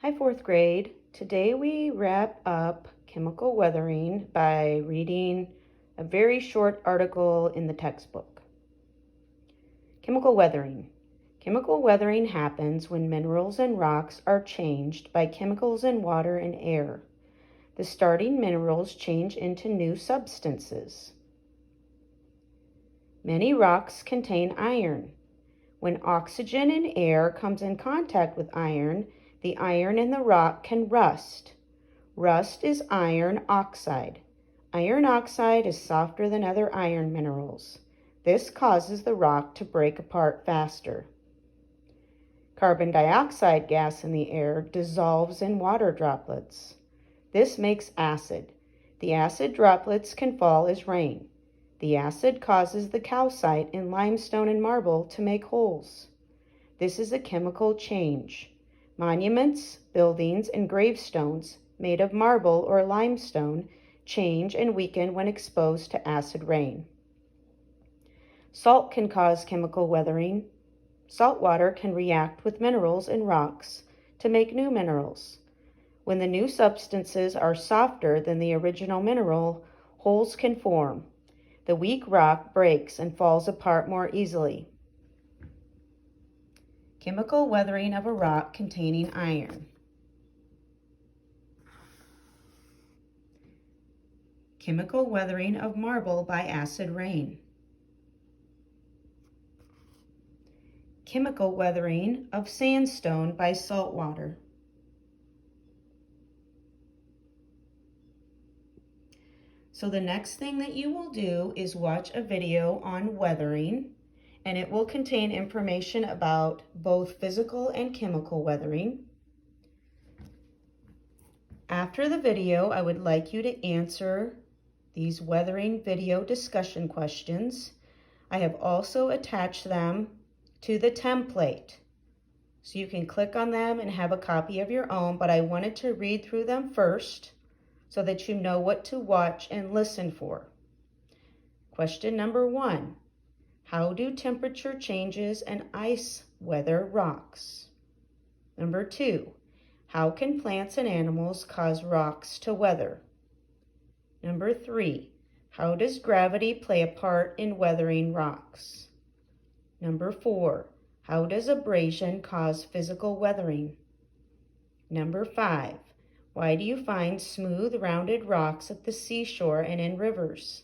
Hi, fourth grade. Today we wrap up chemical weathering by reading a very short article in the textbook. Chemical weathering. Chemical weathering happens when minerals and rocks are changed by chemicals in water and air. The starting minerals change into new substances. Many rocks contain iron. When oxygen in air comes in contact with iron, the iron in the rock can rust. Rust is iron oxide. Iron oxide is softer than other iron minerals. This causes the rock to break apart faster. Carbon dioxide gas in the air dissolves in water droplets. This makes acid. The acid droplets can fall as rain. The acid causes the calcite in limestone and marble to make holes. This is a chemical change. Monuments, buildings, and gravestones made of marble or limestone change and weaken when exposed to acid rain. Salt can cause chemical weathering. Salt water can react with minerals in rocks to make new minerals. When the new substances are softer than the original mineral, holes can form. The weak rock breaks and falls apart more easily. Chemical weathering of a rock containing iron. Chemical weathering of marble by acid rain. Chemical weathering of sandstone by salt water. So the next thing that you will do is watch a video on weathering, and it will contain information about both physical and chemical weathering. After the video, I would like you to answer these weathering video discussion questions. I have also attached them to the template, so you can click on them and have a copy of your own, but I wanted to read through them first so that you know what to watch and listen for. Question number 1. How do temperature changes and ice weather rocks? Number 2. How can plants and animals cause rocks to weather? Number 3. How does gravity play a part in weathering rocks? Number 4. How does abrasion cause physical weathering? Number 5. Why do you find smooth, rounded rocks at the seashore and in rivers?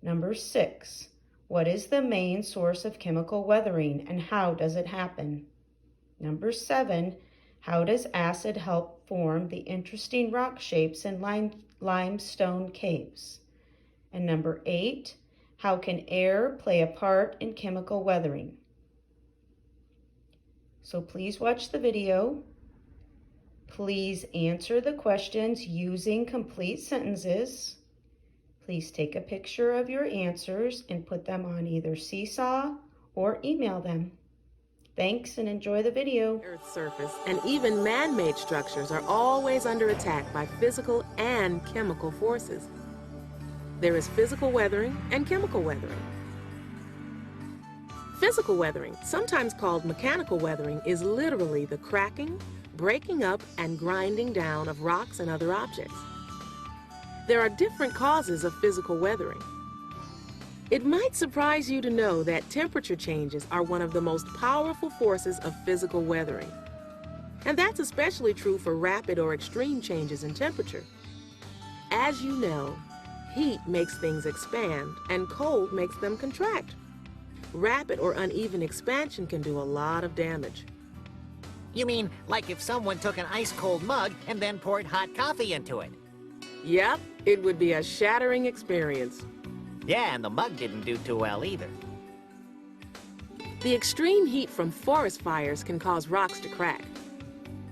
Number 6. What is the main source of chemical weathering and how does it happen? Number 7. How does acid help form the interesting rock shapes in limestone caves? And number 8. How can air play a part in chemical weathering? So please watch the video. Please answer the questions using complete sentences. Please take a picture of your answers and put them on either Seesaw or email them. Thanks and enjoy the video. Earth's surface and even man-made structures are always under attack by physical and chemical forces. There is physical weathering and chemical weathering. Physical weathering, sometimes called mechanical weathering, is literally the cracking, breaking up, and grinding down of rocks and other objects. There are different causes of physical weathering. It might surprise you to know that temperature changes are one of the most powerful forces of physical weathering. And that's especially true for rapid or extreme changes in temperature. As you know, heat makes things expand and cold makes them contract. Rapid or uneven expansion can do a lot of damage. You mean like if someone took an ice-cold mug and then poured hot coffee into it? Yep, it would be a shattering experience. Yeah, and the mug didn't do too well either. The extreme heat from forest fires can cause rocks to crack.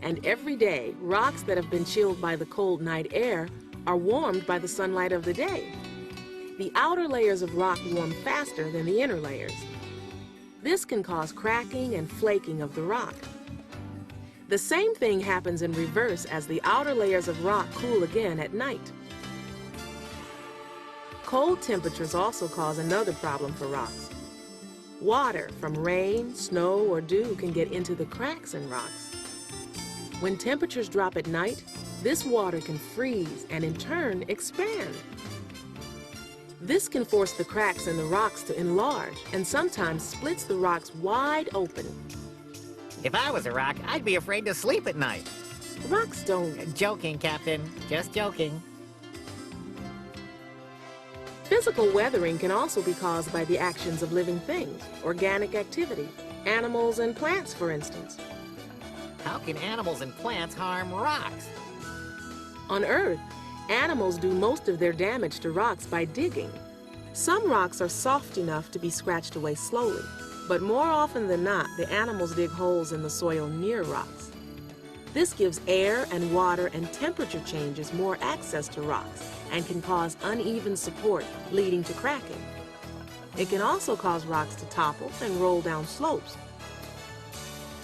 And every day, rocks that have been chilled by the cold night air are warmed by the sunlight of the day. The outer layers of rock warm faster than the inner layers. This can cause cracking and flaking of the rock. The same thing happens in reverse as the outer layers of rock cool again at night. Cold temperatures also cause another problem for rocks. Water from rain, snow, or dew can get into the cracks in rocks. When temperatures drop at night, this water can freeze and in turn expand. This can force the cracks in the rocks to enlarge and sometimes splits the rocks wide open. If I was a rock, I'd be afraid to sleep at night. Rocks don't. Joking, Captain. Just joking. Physical weathering can also be caused by the actions of living things, organic activity, animals and plants, for instance. How can animals and plants harm rocks? On Earth, animals do most of their damage to rocks by digging. Some rocks are soft enough to be scratched away slowly, but more often than not, the animals dig holes in the soil near rocks. This gives air and water and temperature changes more access to rocks and can cause uneven support, leading to cracking. It can also cause rocks to topple and roll down slopes.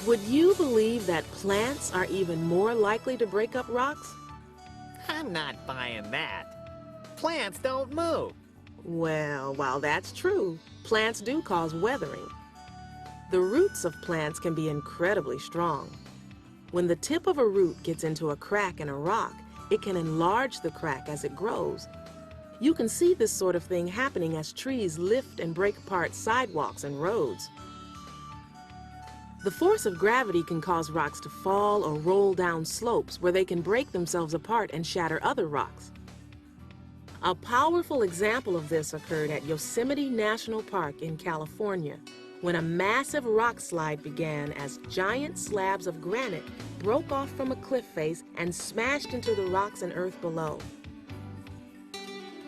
Would you believe that plants are even more likely to break up rocks? I'm not buying that. Plants don't move. Well, while that's true, plants do cause weathering. The roots of plants can be incredibly strong. When the tip of a root gets into a crack in a rock, it can enlarge the crack as it grows. You can see this sort of thing happening as trees lift and break apart sidewalks and roads. The force of gravity can cause rocks to fall or roll down slopes where they can break themselves apart and shatter other rocks. A powerful example of this occurred at Yosemite National Park in California, when a massive rock slide began as giant slabs of granite broke off from a cliff face and smashed into the rocks and earth below.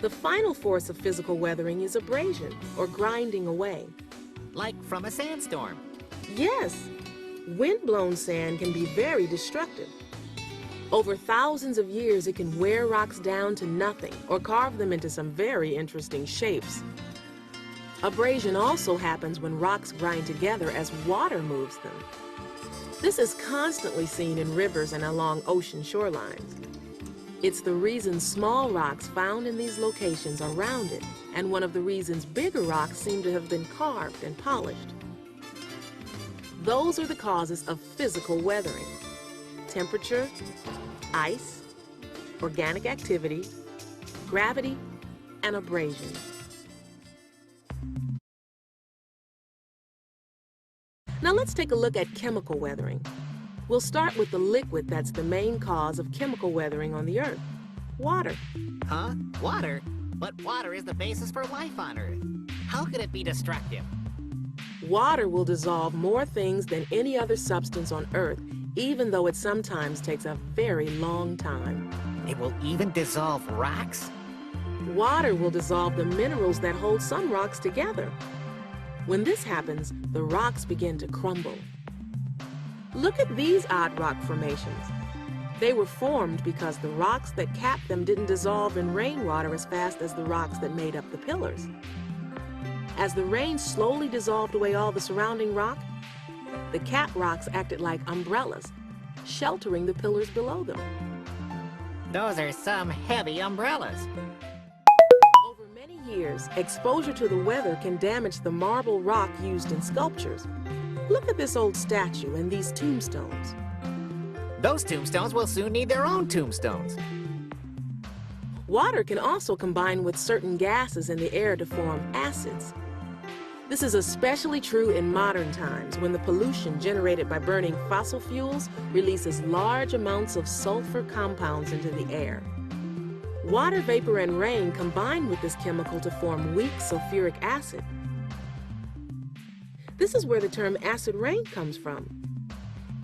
The final force of physical weathering is abrasion, or grinding away. Like from a sandstorm. Yes, wind-blown sand can be very destructive. Over thousands of years, it can wear rocks down to nothing or carve them into some very interesting shapes. Abrasion also happens when rocks grind together as water moves them. This is constantly seen in rivers and along ocean shorelines. It's the reason small rocks found in these locations are rounded, and one of the reasons bigger rocks seem to have been carved and polished. Those are the causes of physical weathering: temperature, ice, organic activity, gravity, and abrasion. Now let's take a look at chemical weathering. We'll start with the liquid that's the main cause of chemical weathering on the Earth: water. Huh? Water? But water is the basis for life on Earth. How could it be destructive? Water will dissolve more things than any other substance on Earth, even though it sometimes takes a very long time. It will even dissolve rocks? Water will dissolve the minerals that hold some rocks together. When this happens, the rocks begin to crumble. Look at these odd rock formations. They were formed because the rocks that capped them didn't dissolve in rainwater as fast as the rocks that made up the pillars. As the rain slowly dissolved away all the surrounding rock, the cap rocks acted like umbrellas, sheltering the pillars below them. Those are some heavy umbrellas. Over many years, exposure to the weather can damage the marble rock used in sculptures. Look at this old statue and these tombstones. Those tombstones will soon need their own tombstones. Water can also combine with certain gases in the air to form acids. This is especially true in modern times when the pollution generated by burning fossil fuels releases large amounts of sulfur compounds into the air. Water vapor and rain combine with this chemical to form weak sulfuric acid. This is where the term acid rain comes from.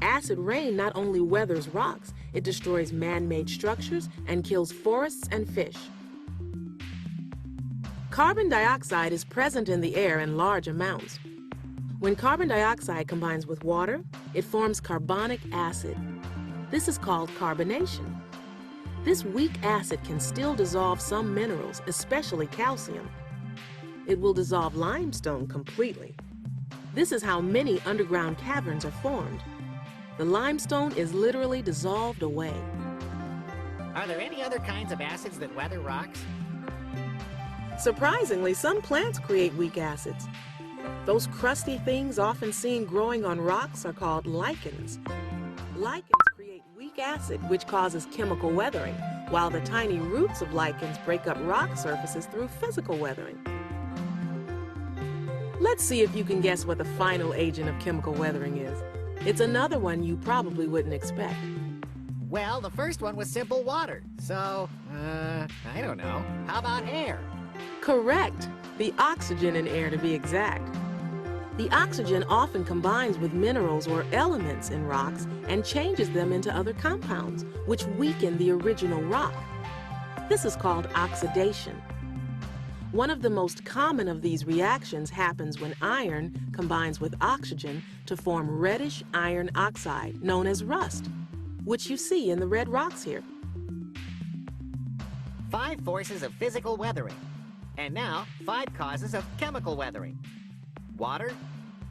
Acid rain not only weathers rocks, it destroys man-made structures and kills forests and fish. Carbon dioxide is present in the air in large amounts. When carbon dioxide combines with water, it forms carbonic acid. This is called carbonation. This weak acid can still dissolve some minerals, especially calcium. It will dissolve limestone completely. This is how many underground caverns are formed. The limestone is literally dissolved away. Are there any other kinds of acids that weather rocks? Surprisingly, some plants create weak acids. Those crusty things often seen growing on rocks are called lichens. Lichens create weak sulfuric acid, which causes chemical weathering, while the tiny roots of lichens break up rock surfaces through physical weathering. Let's see if you can guess what the final agent of chemical weathering is. It's another one you probably wouldn't expect. Well, the first one was simple water, so, I don't know. How about air? Correct. The oxygen in air, to be exact. The oxygen often combines with minerals or elements in rocks and changes them into other compounds, which weaken the original rock. This is called oxidation. One of the most common of these reactions happens when iron combines with oxygen to form reddish iron oxide, known as rust, which you see in the red rocks here. 5 forces of physical weathering. And now, 5 causes of chemical weathering. Water,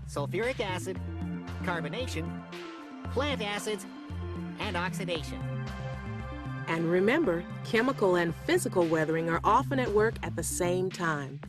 sulfuric acid, carbonation, plant acids, and oxidation. And remember, chemical and physical weathering are often at work at the same time.